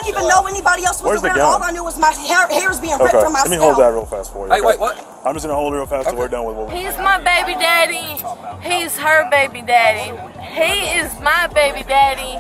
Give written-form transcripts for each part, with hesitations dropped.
didn't even know anybody else was around. All I knew was my hair's being ripped from my scalp. Let me hold that real fast for you. Hey, wait, what? I'm just gonna hold it real fast till we're done with what we're doing. He's my baby daddy. He's her baby daddy. He is my baby daddy.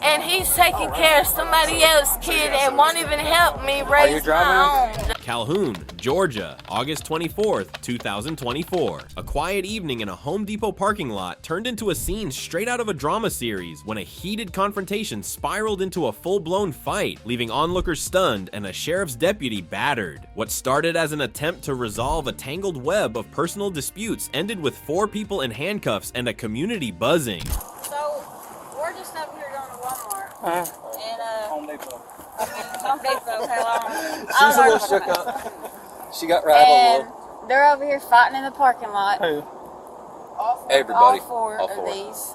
And he's taking care of somebody else's kid and won't even help me raise my own. Calhoun, Georgia, August 24th, 2024. A quiet evening in a Home Depot parking lot turned into a scene straight out of a drama series when a heated confrontation spiraled into a full-blown fight, leaving onlookers stunned and a sheriff's deputy battered. What started as an attempt to resolve a tangled web of personal disputes ended with 4 people in handcuffs and a community buzzing. So, we're just up here going to Walmart. And, Home Depot, okay, she's a little shook up. She got rattled a little. They're over here fighting in the parking lot. Who? Everybody. All four of these.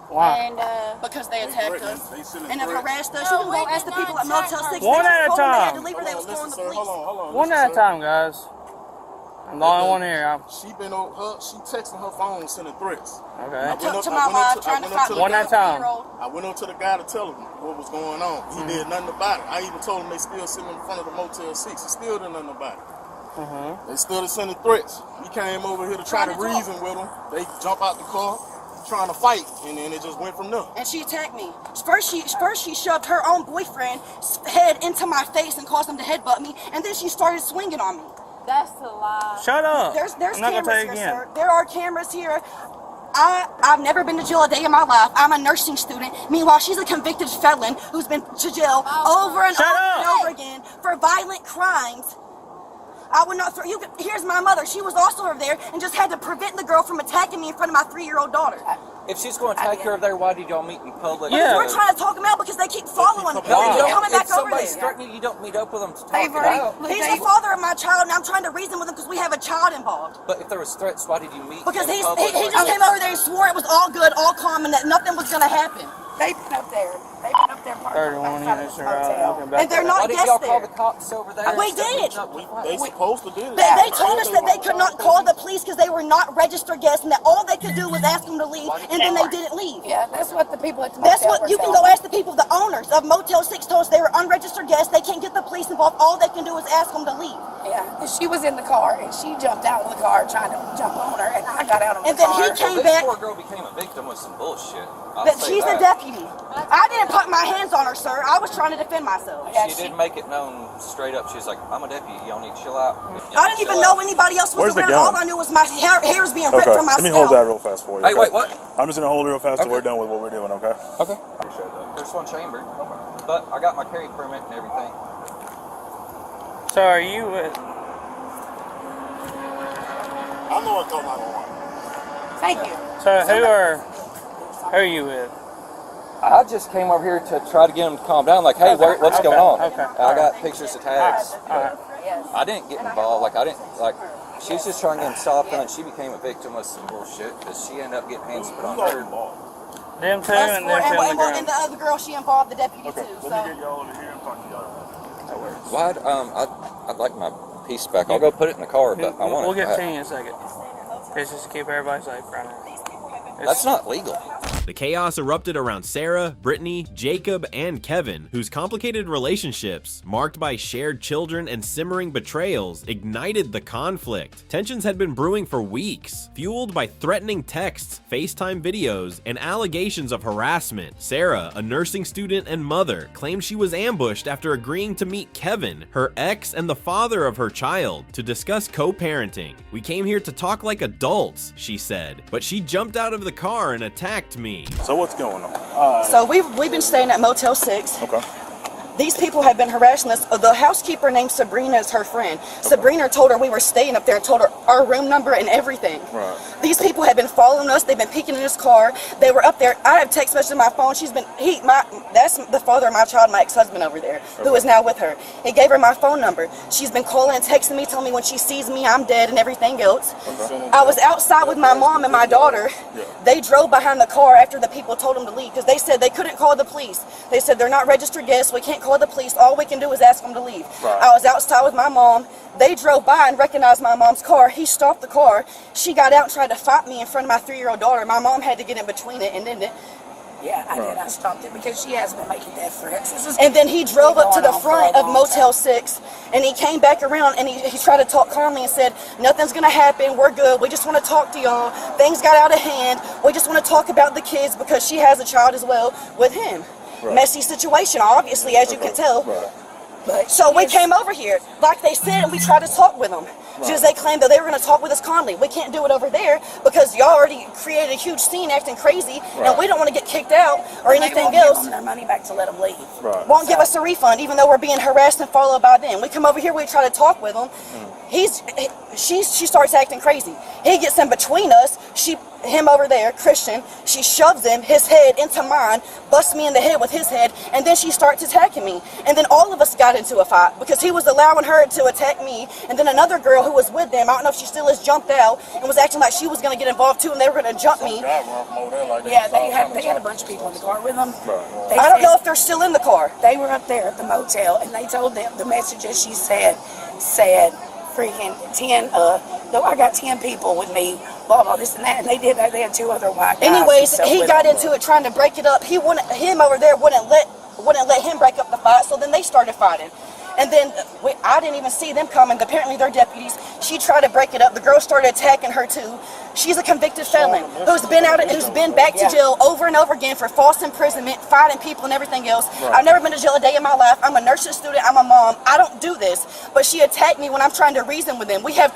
Why? And because they attacked us and have harassed us. You can go ask the people at Motel 6. One at a time. They had to leave her. They was calling the police. Hold on. One at a time, guys. I'm the only one here. She texting her phone, sending threats. Okay. To my live, trying to fight one at a time. I went up to the guy to tell him what was going on. He did nothing about it. I even told him they still sitting in front of the Motel 6. He still did nothing about it. They still sending threats. We came over here to try to reason with them. They jump out the car, trying to fight, and then it just went from there. And she attacked me. First she shoved her own boyfriend's head into my face and caused him to headbutt me, and then she started swinging on me. that's a lie. Shut up. There's I'm not cameras gonna tell you here, again. sir. There are cameras here. I've never been to jail a day in my life. I'm a nursing student. Meanwhile, she's a convicted felon who's been to jail over and over again for violent crimes. I would not throw you. Here's my mother. She was also over there and just had to prevent the girl from attacking me in front of my 3-year-old daughter. If she's going to take her there, why did y'all meet in public? Yeah. We're trying to talk them out because they keep following me. They keep coming back over there. If somebody's threatening you, you don't meet up with them to talk it out. He's the father of my child, and I'm trying to reason with him because we have a child involved. But if there was threats, why did you meet? Because he just came over there and swore it was all good, all calm, and that nothing was going to happen. They've been up there. They've been up there. 31 units are out. And they're not guests there. Why did y'all call the cops over there? We did. They supposed to do that. They told us that they could not call the police because they were not registered guests, and that all they could do was ask them to leave, and then they didn't leave. Yeah, that's what the people at the That's motel what you can go ask the people. The owners of Motel 6 told us they were unregistered guests. They can't get the police involved. All they can do is ask them to leave. Yeah, and she was in the car, and she jumped out of the car trying to jump on her, and I got out of the car. And then he came back. This poor girl became a victim with some bullshit. That she's a deputy. I didn't put my hands on her, sir. I was trying to defend myself. She did make it known straight up. She was like, I'm a deputy. Y'all need to chill out. I didn't even know anybody else was around. All I knew was my hair's being ripped from my scalp. Let me hold that real fast for you. Hey, wait, what? I'm just gonna hold it real fast till we're done with what we're doing, okay? Okay. There's one chamber, but I got my carry permit and everything. So are you with... I know what's going on. Thank you. So who are you with? I just came over here to try to get them to calm down. Like, hey, what's going on? Okay. I got pictures of tags. Alright. I didn't get involved. She was just trying to get them stopped, and she became a victim of some bullshit because she ended up getting hands put on her. Them two and them two on the ground. And the other girl, she involved the deputy too. So. Let me get y'all over here and talk to y'all. Why? I'd like my piece back. I'll go put it in the car, but I want it. We'll get to you in a second. It's just to keep everybody safe right now. That's not legal. The chaos erupted around Sarah, Brittany, Jacob, and Kevin, whose complicated relationships, marked by shared children and simmering betrayals, ignited the conflict. Tensions had been brewing for weeks, fueled by threatening texts, FaceTime videos, and allegations of harassment. Sarah, a nursing student and mother, claimed she was ambushed after agreeing to meet Kevin, her ex and the father of her child, to discuss co-parenting. "We came here to talk like adults," she said, but she jumped out of the car and attacked me. So what's going on? So we've been staying at Motel 6. Okay. These people have been harassing us. The housekeeper named Sabrina is her friend. Okay. Sabrina told her we were staying up there and told her our room number and everything. Right. These people have been following us. They've been peeking in this car. They were up there. I have text messages on my phone. That's the father of my child, my ex-husband over there, who is now with her. He gave her my phone number. She's been calling and texting me, telling me when she sees me, I'm dead and everything else. Okay. I was outside with my mom and my daughter. Yeah. They drove behind the car after the people told them to leave because they said they couldn't call the police. They said they're not registered guests. We can't call the police. All we can do is ask them to leave. Right. I was outside with my mom. They drove by and recognized my mom's car. He stopped the car. She got out and tried to fight me in front of my 3-year-old daughter. My mom had to get in between it, and then Yeah, I did. I stopped it because she has been making death threats. And then he drove up to the front of Motel 6, and he came back around, and he tried to talk calmly and said, nothing's going to happen, we're good, we just want to talk to y'all, things got out of hand, we just want to talk about the kids because she has a child as well with him. Right. Messy situation, obviously, as you can tell. Right. But so we came over here, like they said, and we tried to talk with them. Because they claimed that they were going to talk with us calmly. We can't do it over there because y'all already created a huge scene acting crazy, and we don't want to get kicked out or anything else. They won't give them their money back to let them leave. Won't give us a refund, even though we're being harassed and followed by them. We come over here, we try to talk with him. She starts acting crazy. He gets in between us. Him over there, Christian, she shoves his head into mine, busts me in the head with his head, and then she starts attacking me. And then all of us got into a fight because he was allowing her to attack me. And then another girl who was with them, I don't know if she still is, jumped out and was acting like she was going to get involved too, and they were going to jump me. Yeah, they had a bunch of people in the car with them. I don't know if they're still in the car. They were up there at the motel, and they told them the messages she said freaking 10, no, I got 10 people with me, blah, blah, this and that, and they had 2 other white guys. Anyways, he got into it trying to break it up. Him over there wouldn't let him break up the fight, so then they started fighting. And then I didn't even see them coming. Apparently they're deputies. She tried to break it up. The girl started attacking her too. She's a convicted felon who's been back to jail over and over again for false imprisonment, fighting people and everything else. I've never been to jail a day in my life. I'm a nursing student. I'm a mom. I don't do this. But she attacked me when I'm trying to reason with them. We have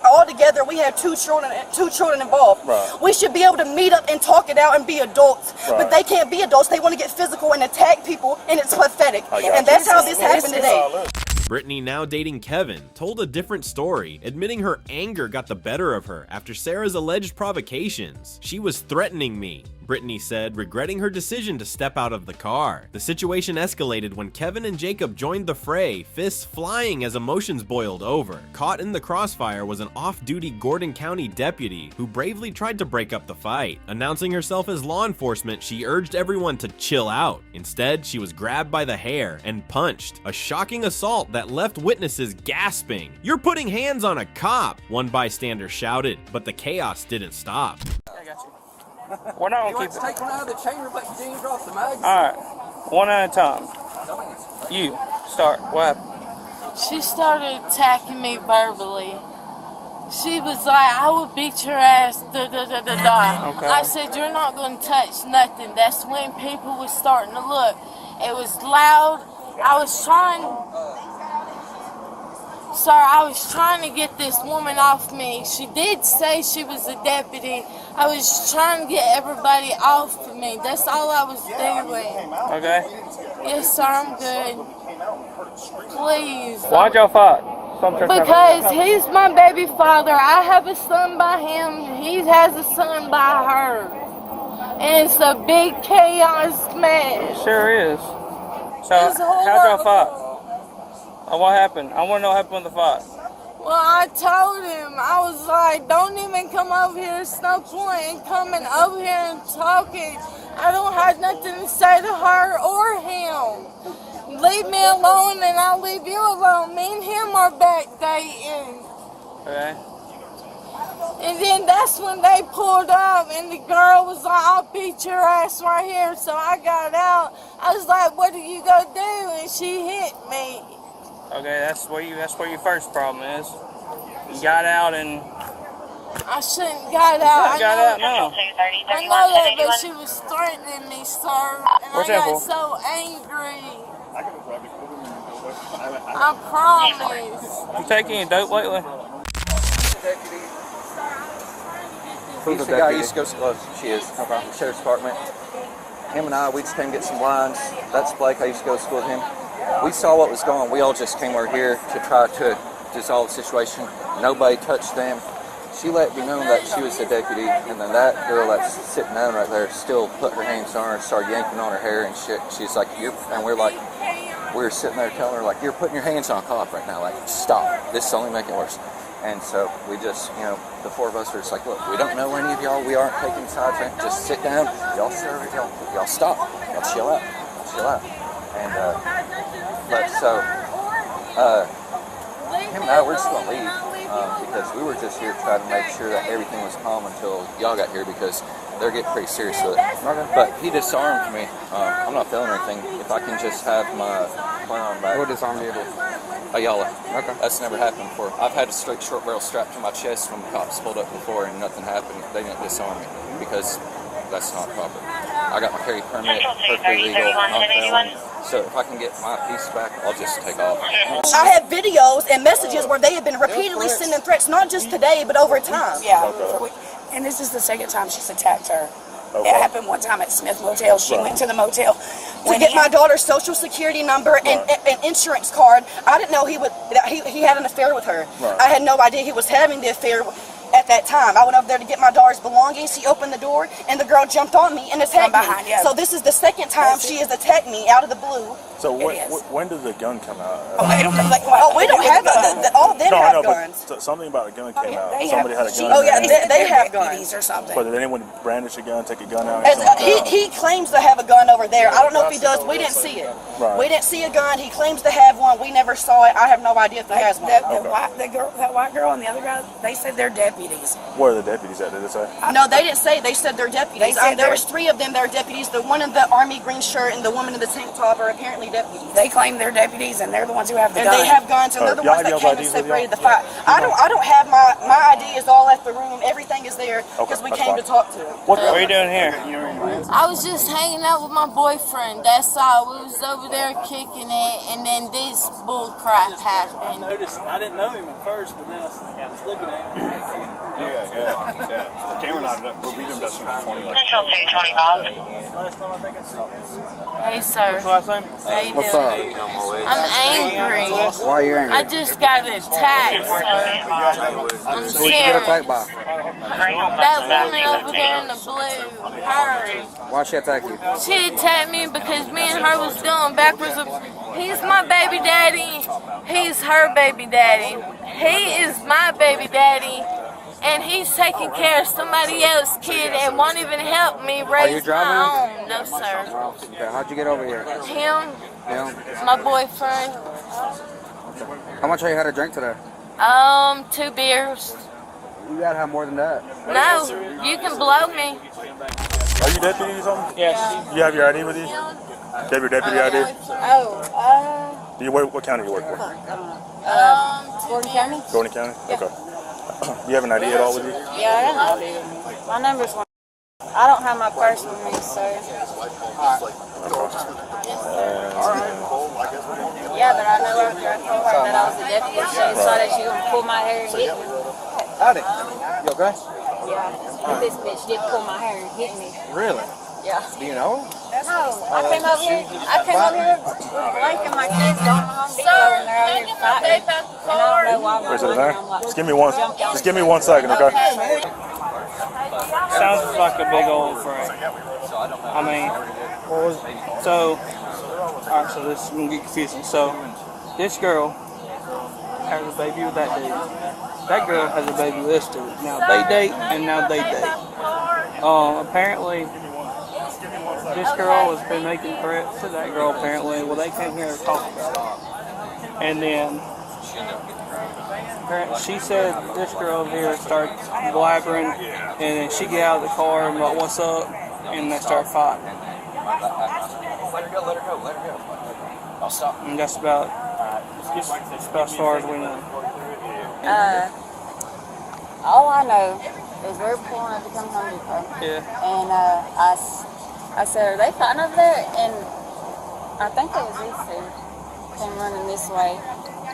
altogether, we have two children involved. We should be able to meet up and talk it out and be adults. But they can't be adults. They want to get physical and attack people, and it's pathetic. And that's how this happened today. Brittany, now dating Kevin, told a different story, admitting her anger got the better of her after Sarah's alleged provocations. She was threatening me, Brittany said, regretting her decision to step out of the car. The situation escalated when Kevin and Jacob joined the fray, fists flying as emotions boiled over. Caught in the crossfire was an off-duty Gordon County deputy who bravely tried to break up the fight. Announcing herself as law enforcement, she urged everyone to chill out. Instead, she was grabbed by the hair and punched, a shocking assault that left witnesses gasping. "You're putting hands on a cop," one bystander shouted, but the chaos didn't stop. I got you. We're not gonna keep it. Take one out of the chamber, but you didn't drop the magazine. Alright, one at a time. You start. What happened? She started attacking me verbally. She was like, "I will beat your ass, da da da da da." Okay. I said, "You're not going to touch nothing." That's when people was starting to look. It was loud. I was trying to get this woman off me. She did say she was a deputy. I was trying to get everybody off of me. That's all I was doing. Okay. Yes, sir, I'm good. Please. Why'd y'all fight? Because he's my baby father. I have a son by him. He has a son by her. And it's a big chaos mess. Sure is. So, how'd y'all fight? What happened? I want to know what happened with the fight. Well, I told him, I was like, "Don't even come over here. It's no point in coming over here and talking. I don't have nothing to say to her or him. Leave me alone and I'll leave you alone. Me and him are back dating." Okay. And then that's when they pulled up and the girl was like, "I'll beat your ass right here." So I got out. I was like, "What are you gonna do?" And she hit me. Okay, that's where your first problem is. You got out and I shouldn't got out. I got out now. I know that, but she was threatening me, sir, and I got so angry. I promise. You taking any dope lately? He's the guy I used to go to, she is, Sheriff's Department. Him and I, we just came to get some lines. That's Blake, I used to go to school with him. We saw what was going on. We all just came over here to try to dissolve the situation. Nobody touched them. She let me know that she was a deputy, and then that girl that's sitting down right there still put her hands on her and started yanking on her hair and shit. She's like, and we're like, we were sitting there telling her, like, "You're putting your hands on a cop right now. Like, stop. This is only making it worse." And so we just, the four of us were just like, "Look, we don't know any of y'all. We aren't taking sides. Just sit down. Y'all serve it. Y'all stop. Y'all chill out. Chill out." And him and I, we're just gonna leave because we were just here trying to make sure that everything was calm until y'all got here, because they're getting pretty serious with it. But he disarmed me. I'm not feeling anything. If I can just have my firearm back. Who disarmed you? Ayala. Okay. That's never happened before. I've had a straight short barrel strapped to my chest when the cops pulled up before and nothing happened. They didn't disarm me because that's not proper. I got my carry permit, perfectly legal, non-felon. So if I can get my piece back, I'll just take off. I have videos and messages where they have been repeatedly sending threats, not just today, but over time. Yeah. And this is the second time she's attacked her. It happened one time at Smith Motel. She went to the motel to get my daughter's social security number and insurance card. I didn't know he had an affair with her. I had no idea he was having the affair at that time. I went over there to get my daughter's belongings. He opened the door and the girl jumped on me and attacked me. So this is the second time she has attacked me out of the blue. So when did the gun come out? We don't have all of them have guns. But something about a gun came out. Somebody had a gun. Oh yeah, they have guns or something. But did anyone brandish a gun, take a gun out? He claims to have a gun over there. I don't know if he does. We didn't see it. We didn't see a gun. He claims to have one. We never saw it. I have no idea if he has one. That white girl and the other guy, they said they're deputies. Where are the deputies at? Did it say? No, they didn't say. They said they're deputies. There was 3 of them. They're deputies. The one in the army green shirt and the woman in the tank top are apparently deputies. They claim they're deputies and they're the ones who have the guns. And they have guns and they're the ones that came and separated the fight. I don't have my ID is all at the room. Everything is there because we came to talk to him. What are you doing here? I was just hanging out with my boyfriend. That's all. We was over there kicking it, and then this bull crap happened. I didn't know him at first, but then I was looking at him. Yeah. Cameron and I, we've been best friends for 20 years. Last time I think I saw this. Hey, sir. What's last name? How you What's doing? up? I'm angry. Why are you angry? I just got attacked, sir. I'm Who did you get scared. attacked by? That woman over there in the blue, her. Why'd she attack you? She attacked me because me and her was doing backwards. He's my baby daddy. He's her baby daddy. He is my baby daddy. And he's taking care of somebody else's kid and won't even help me raise my own. No, sir. Oh, okay. How'd you get over here? Him, Yeah. my boyfriend. How much have you had to drink today? 2 beers. You gotta have more than that. No, you can blow me. Are you deputy or something? Yes. You have your ID with you? You have your deputy ID? Do you work? What county do you work for? Gordon County? Gordon County? Okay. Do you have an ID at all with you? Yeah, I know. My number's 1. I don't have my purse with me, sir. Yeah, but I know after I told her that I was a deputy, she decided she was going to pull my hair and hit me. Howdy. You okay? Yeah, this bitch did pull my hair and hit me. Really? Yeah. Do you know? No, I came over here with Blake and my kids going home to go and they're out here fighting. And I don't know why my Where's it brother there? and I'm like, Just give me 1 second, okay? Sounds like a big old fray. I mean, so, alright, so this is going to get confusing. So, this girl has a baby with that dude. That girl has a baby with this dude. Now they date, and now they date. Apparently, this girl has been making threats to that girl, apparently. Well, they came here to talk about it. And then, she said this girl over here started blabbering, and then she get out of the car and like, what's up? And they start fighting. Let her go. I'll stop. And that's about as far as we know. All I know is we're pulling up to come home Depot. Yeah. And I said, are they fighting over there? And I think it was these two came running this way,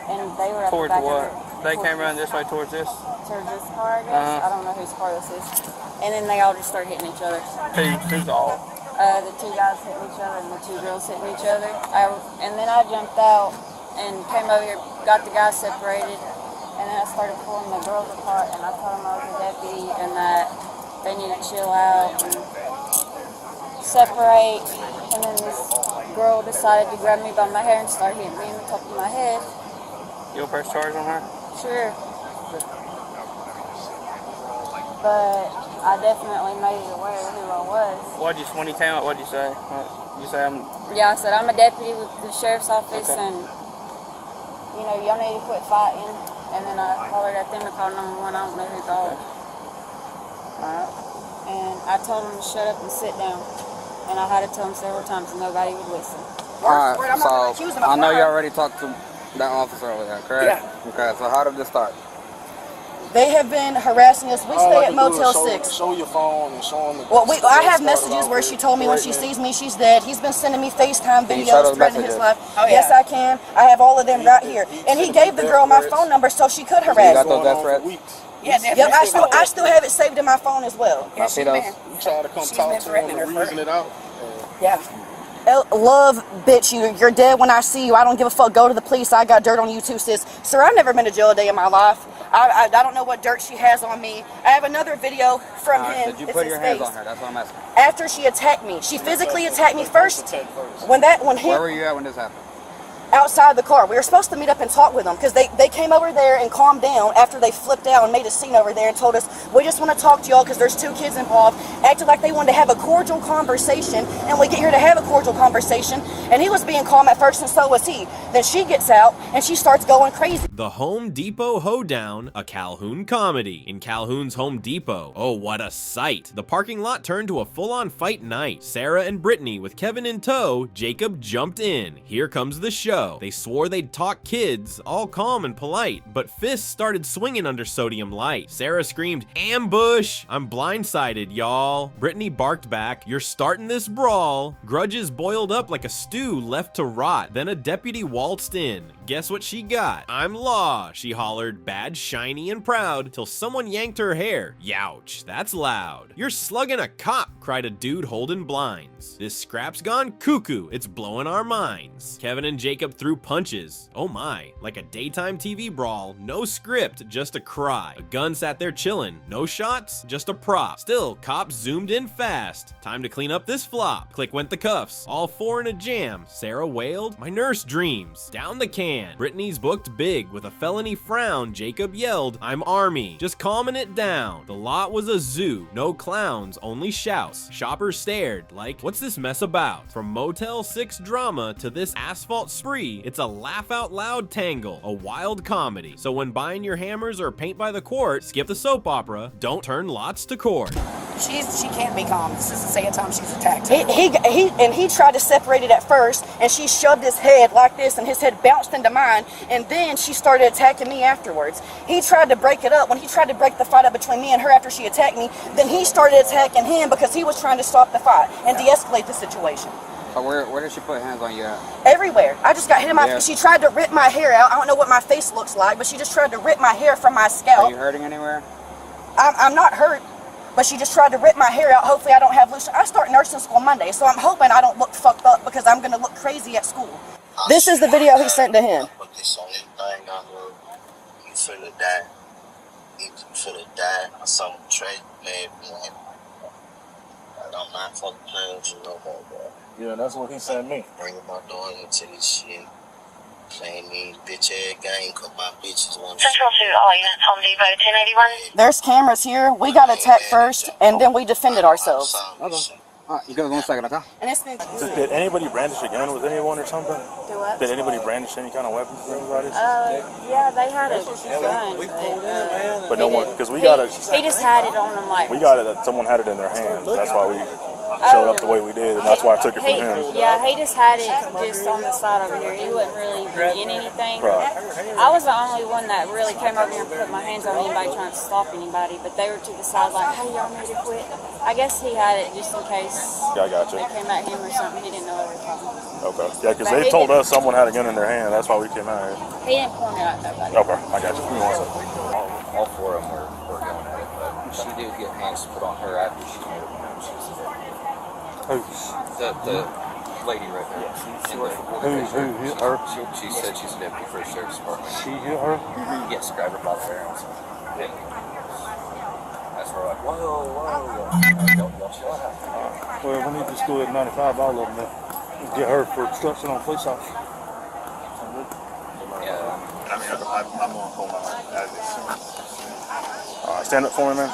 and they were at Towards the back what? of it. They came running this way towards this? Towards this car, I guess. I don't know whose car this is. And then they all just started hitting each other. Who's all? The 2 guys hitting each other and the 2 girls hitting each other. And then I jumped out and came over here, got the guys separated, and then I started pulling the girls apart, and I told them I was a deputy and that they need to chill out and separate. And then this girl decided to grab me by my hair and start hitting me in the top of my head. You'll press charge on her? Sure. But I definitely made it aware of who I was. When you came out, what'd you say? You say I'm... Yeah, I said I'm a deputy with the sheriff's office, and you know, y'all need to quit fighting. And then I hollered at them to call 911. I don't know who called. Alright. And I told him to shut up and sit down. And I had to tell him several times and nobody would listen. Alright, so I know you already talked to that officer over there, correct? Yeah. Okay, so how did this start? They have been harassing us. We stay at Motel 6. Show your phone and show them. Well, I have messages where she told me when she sees me, she's dead. He's been sending me FaceTime videos threatening his life. Oh, yes, I can. I have all of them right here. And he gave the girl my phone number so she could harass me. You got those death threats? Yeah, Yep, I still have it saved in my phone as well. Yeah, she's been. You try to come talk to them and reason it out. Yeah. Love, bitch, you're dead when I see you. I don't give a fuck. Go to the police. I got dirt on you too, sis. Sir, I've never been to jail a day in my life. I don't know what dirt she has on me. I have another video from him. Did you put your hands on her? That's what I'm asking. After she attacked me. She physically attacked me first. Where were you at when this happened? Outside the car. We were supposed to meet up and talk with them because they came over there and calmed down after they flipped out and made a scene over there and told us, we just want to talk to y'all because there's 2 kids involved. Acted like they wanted to have a cordial conversation, and we get here to have a cordial conversation, and he was being calm at first and so was he. Then she gets out and she starts going crazy. The Home Depot Hoedown, a Calhoun comedy. In Calhoun's Home Depot, oh what a sight. The parking lot turned to a full-on fight night. Sarah and Brittany with Kevin in tow, Jacob jumped in. Here comes the show. They swore they'd talk kids, all calm and polite, but fists started swinging under sodium light. Sarah screamed, ambush! I'm blindsided, y'all. Brittany barked back, you're starting this brawl. Grudges boiled up like a stew left to rot. Then a deputy waltzed in. Guess what she got? I'm law, she hollered, bad, shiny, and proud, till someone yanked her hair. Youch, that's loud. You're slugging a cop, cried a dude holding blinds. This scrap's gone cuckoo, it's blowing our minds. Kevin and Jacob threw punches. Oh my, like a daytime TV brawl, no script, just a cry. A gun sat there chillin', no shots, just a prop. Still, cops zoomed in fast. Time to clean up this flop. Click went the cuffs, all 4 in a jam. Sarah wailed, my nurse dreams. Down the can. Brittany's booked big with a felony frown. Jacob yelled, I'm army, just calming it down. The lot was a zoo, no clowns, only shouts. Shoppers stared like, what's this mess about? From Motel 6 drama to this asphalt spree, it's a laugh out loud tangle, a wild comedy. So when buying your hammers or paint by the quart, skip the soap opera, don't turn lots to court. She can't be calm. This is the second time she's attacked. He tried to separate it at first, and she shoved his head like this, and his head bounced into mine, and then she started attacking me afterwards. He tried to break it up. When he tried to break the fight up between me and her after she attacked me, then he started attacking him because he was trying to stop the fight and de-escalate the situation. So where did she put hands on you at? Everywhere. I just got hit in my face. She tried to rip my hair out. I don't know what my face looks like, but she just tried to rip my hair from my scalp. Are you hurting anywhere? I'm not hurt. But she just tried to rip my hair out. Hopefully I don't have loose. I start nursing school Monday, so I'm hoping I don't look fucked up because I'm going to look crazy at school. This is the video he sent to him. Put this on anything I heard. You finna die. You finna die or something tragic, man. I'm not fucking playing with you no more, bro. Yeah, that's what he sent me. Bringing my daughter into this shit. Playing these bitch ass game cause my bitches want to. Central to all units, Home Depot, 1081. There's cameras here. We got attacked first, and then we defended ourselves. Okay. Alright, you give us 1 second, okay? And it's been Did anybody brandish a gun with anyone or something? Do what? Did anybody brandish any kind of weapons for anybody? Yeah, they had a gun. But no one, because we got it. He just had it on them like. We got it. Someone had it in their hands. That's why we showed up the way we did, and that's why I took it from him. Yeah, he just had it just on the side over here. He wasn't really in anything. Right. I was the only one that really came over here and put my hands on anybody trying to stop anybody, but they were to the side like, hey, y'all need to quit. I guess he had it just in case Yeah, I got you. they came at him or something. He didn't know they were talking. Okay. Yeah, because they told us someone had a gun in their hand. That's why we came out here. He didn't point it at nobody. Okay, I got you. Give me 1 second. All 4 of them were going at it, but she did get hands put on her after she made it known she was dead. The lady right there. Yeah, she worked for her? She said she's a deputy for the sheriff's department. She hit her? Yes, grabbed her by the hair. Yeah. That's where we're like, whoa. Y'all chill out. Well, we need to just go at 95, all of them, then. Get her for obstruction on police officer. Yeah. I mean, I'm going to hold on. Alright, stand up for me, man.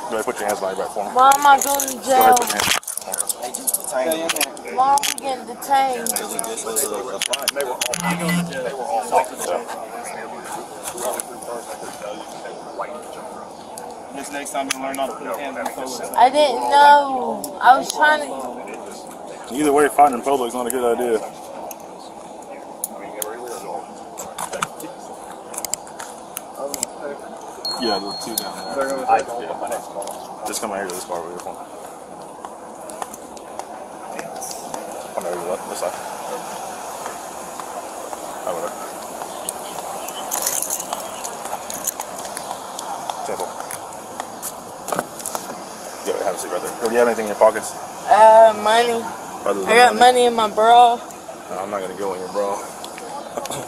Go ahead, put your hands behind your back for me. Why am I going to Go ahead, jail? put your hands. Why am I getting detained? They were all fighting, so. this next time you learn not to put your hands on public. I didn't know. I was trying to. Either way, fighting in public is not a good idea. Yeah, the two down there. Just come out here to this bar with your phone. Come over to this side. Over there. Temple. Yeah, have a seat right there. Do you have anything in your pockets? Money. I got money in my bra. No, I'm not gonna go in your bra.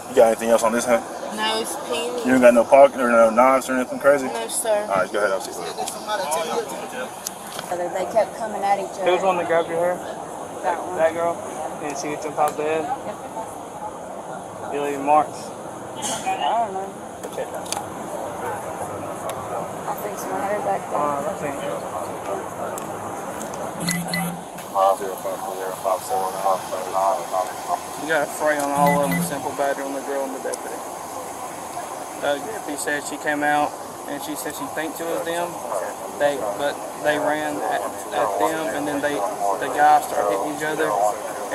You got anything else on this hand? No, it's penny. You ain't got no pocket or no knives or anything crazy? No, sir. Alright, go ahead, I'll see. They kept coming at each other. Who's the one that grabbed your hair? That one. That girl? And she jumped off the bed? Yep. You leave marks? I don't know. Check that. I think my hair back there. I think. You got a fray on all of them, simple battery on the girl and the deputy. He said she came out and she said she thinks it was them. But they ran at them, and then the guys started hitting each other,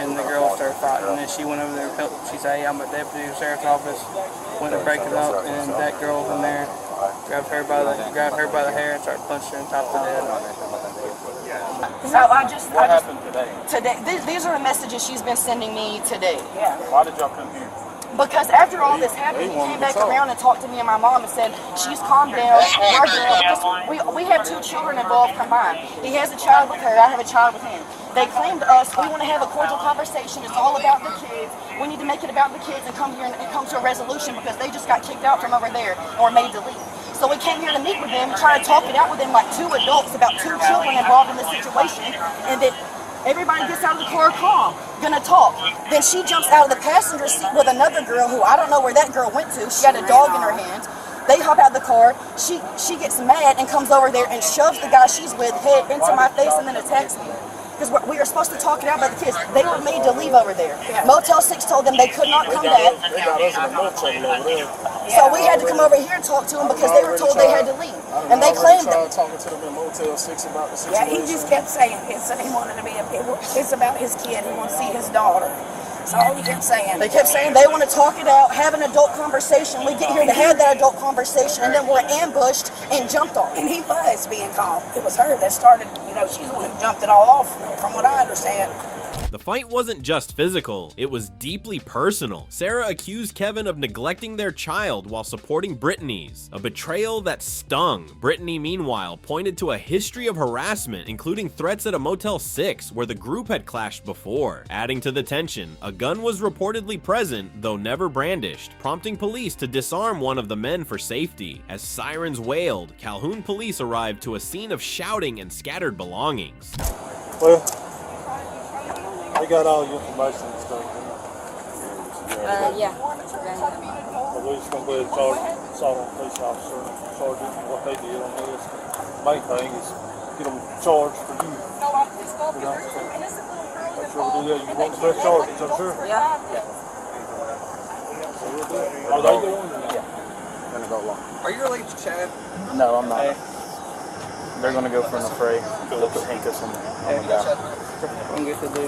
and the girls started fighting. And then she went over there and helped. She said, "Hey, I'm a deputy of the sheriff's office." Went to break it up, and that girl in there grabbed her by the hair and started punching her on top of the head. So What happened today? These are the messages she's been sending me today. Why did y'all come here? Because after all this happened, he came back around and talked to me and my mom and said, she's calmed down, we're good. We have 2 children involved combined. He has a child with her, I have a child with him. They claimed to us, we want to have a cordial conversation, it's all about the kids. We need to make it about the kids and come here and come to a resolution because they just got kicked out from over there or made to leave. So we came here to meet with them, try to talk it out with them like 2 adults about 2 children involved in this situation, and then everybody gets out of the car calm, gonna talk. Then she jumps out of the passenger seat with another girl who I don't know where that girl went to. She had a dog in her hand. They hop out of the car. She gets mad and comes over there and shoves the guy she's with head into my face and then attacks me. Because we were supposed to talk it out about the kids. They were made to leave over there. Motel 6 told them they could not come back. They got us in the motel over there. So we had to come over here and talk to them because they were told they had to leave. And they claimed that. Talking to them in Motel 6 about the situation. Yeah, he just kept saying he wanted to be it's about his kid. He wants to see his daughter. That's all he kept saying. They kept saying they want to talk it out, have an adult conversation. We get here to have that adult conversation, and then we're ambushed and jumped on. And he was being calm. It was her that started, she's the one who jumped it all off, from what I understand. The fight wasn't just physical, it was deeply personal. Sarah accused Kevin of neglecting their child while supporting Brittany's, a betrayal that stung. Brittany, meanwhile, pointed to a history of harassment, including threats at a Motel 6 where the group had clashed before. Adding to the tension, a gun was reportedly present, though never brandished, prompting police to disarm one of the men for safety. As sirens wailed, Calhoun police arrived to a scene of shouting and scattered belongings. Well, they got all your information and stuff. Yeah. We're just going to go ahead and charge assault on police officer, charge them for what they did on this. Main thing is get them charged for you. So make sure we do that. You want the best charges, I'm sure? Yeah. Are they going? Yeah. Gonna go along. Are you related to Chad? No, I'm not. They're gonna go for an affray. They'll put handcuffs on the guy. I'm good to do.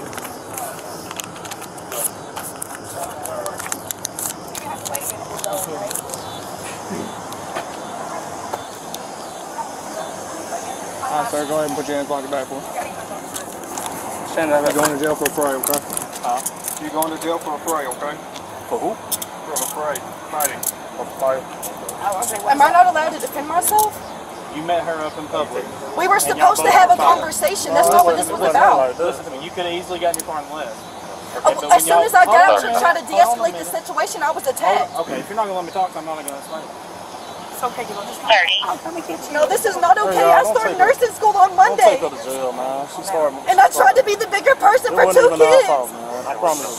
Alright, sir, go ahead and put your hands behind your back for me. Stand up. You're going to jail for a fray, okay? You going to jail for a fray, okay? For who? For a fray. Fighting. For fire. Am I not allowed to defend myself? You met her up in public. We were supposed to have a conversation. That's not what this was about. Listen to me. You could have easily gotten your car and left. As soon as I got out to try to de-escalate the situation, I was attacked. Okay, if you're not going to let me talk, I'm not going to explain it. It's okay, you just I'll come and get you. No, this is not okay. I started nursing school on Monday. Don't take her to jail, man. She started. And I tried to be the bigger person for 2 kids. Fault, man. I promise you.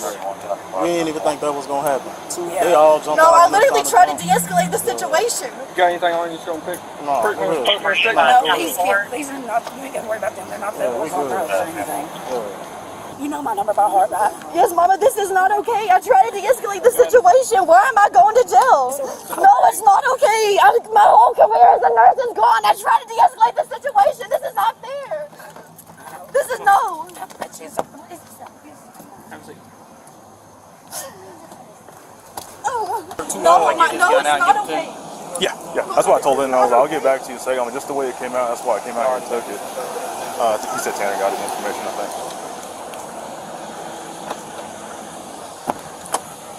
We didn't even think that was going to happen. They all jumped No, out. I literally tried to de-escalate the situation. You got anything on you still pick? No, No, these are not, you ain't got to worry about them. They're not the ones on drugs or anything. You know my number by heart, right? Yes, Mama, this is not okay. I tried to de-escalate the situation. Why am I going to jail? No, it's not okay. My whole career as a nurse is gone. I try to de-escalate the situation. This is not fair. This is no. No, it's not okay. Yeah. That's what I told him. I was like, I'll get back to you in a second. I mean, just the way it came out, that's why I came out and took it. I think he said Tanner got his information, I think.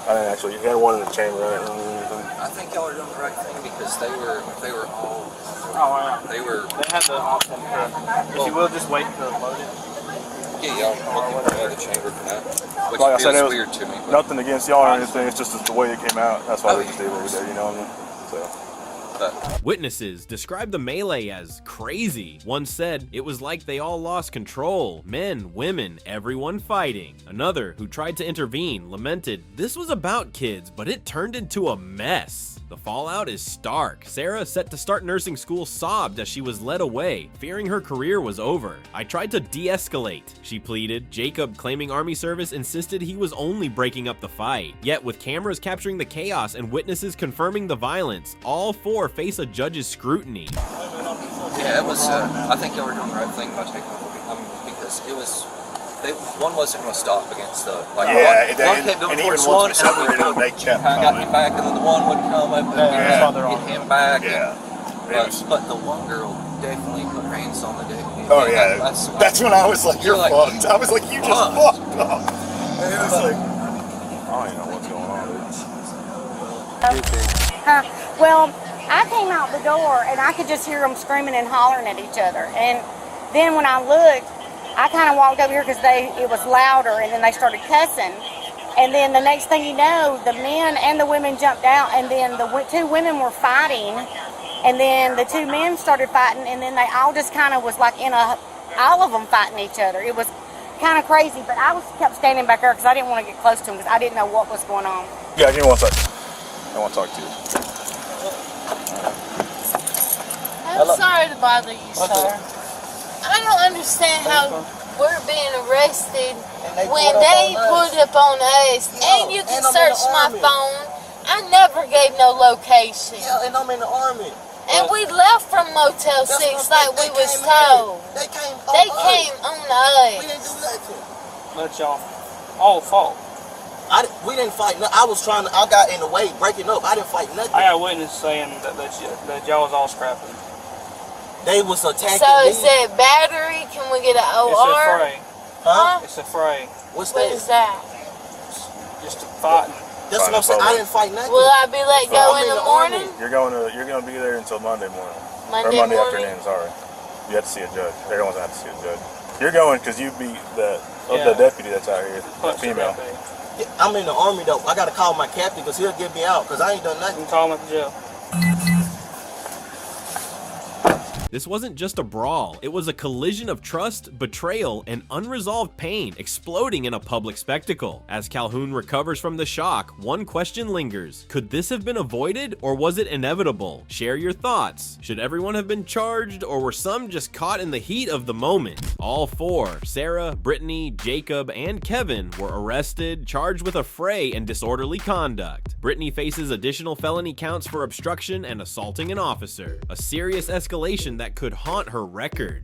I didn't actually. You had one in the chamber, right? I think y'all are doing the right thing because they were all. They had the option to. If you will, just wait to load it. Yeah, y'all looking for the chamber for that. Which Like I said, it was weird to me. But nothing against y'all or anything. It's just the way it came out. That's why we just did what we did. You know what I mean? So. Witnesses described the melee as crazy. One said it was like they all lost control. Men, women, everyone fighting. Another, who tried to intervene, lamented, "This was about kids, but it turned into a mess." The fallout is stark. Sarah, set to start nursing school, sobbed as she was led away, fearing her career was over. "I tried to de-escalate," she pleaded. Jacob, claiming Army service, insisted he was only breaking up the fight. Yet, with cameras capturing the chaos and witnesses confirming the violence, all four face a judge's scrutiny. Yeah, it was. I think y'all were doing the right thing by taking it because it was. One wasn't going to stop against the. Like, one kept going towards one, and they kept got him back, and then the one would come up and get him back. Yeah. But the one girl definitely put her hands on the deputy. Oh yeah, that's when I was like, "You're fucked." I was like, "You just fucked up." And it was like, I don't even know what's going on. Well, I came out the door and I could just hear them screaming and hollering at each other. And then when I looked, I kind of walked over here because it was louder, and then they started cussing. And then the next thing you know, the men and the women jumped out, and then the two women were fighting, and then the two men started fighting, and then they all just kind of was like all of them fighting each other. It was kind of crazy, but I kept standing back there because I didn't want to get close to them because I didn't know what was going on. Yeah, give me 1 second. I want to talk to you. I'm sorry to bother you, sir. I don't understand how we're being arrested when they pulled up on us, and you can search my phone. I never gave no location. Yeah, and I'm in the Army. And we left from Motel 6 like we was told. They came on us. We didn't do nothing. That's y'all all fault. We didn't fight. I got in the way, breaking up. I didn't fight nothing. I got a witness saying that y'all was all scrapping. They was attacking So me. it said battery. Can we get an OR? It's a fray. Huh? It's a fray. What is that? Just fighting. That's what I'm saying. I didn't fight nothing. Will I be let go in the morning? You're gonna be there until Monday morning. Monday morning? afternoon. Sorry. You have to see a judge. Everyone's gonna have to see a judge. You're going because you beat the deputy that's out here, the female. Yeah, I'm in the Army though. I gotta call my captain because he'll get me out because I ain't done nothing. Call him at the jail. This wasn't just a brawl, it was a collision of trust, betrayal, and unresolved pain exploding in a public spectacle. As Calhoun recovers from the shock, one question lingers. Could this have been avoided, or was it inevitable? Share your thoughts. Should everyone have been charged, or were some just caught in the heat of the moment? All four, Sarah, Brittany, Jacob, and Kevin, were arrested, charged with affray and disorderly conduct. Brittany faces additional felony counts for obstruction and assaulting an officer, a serious escalation that could haunt her record.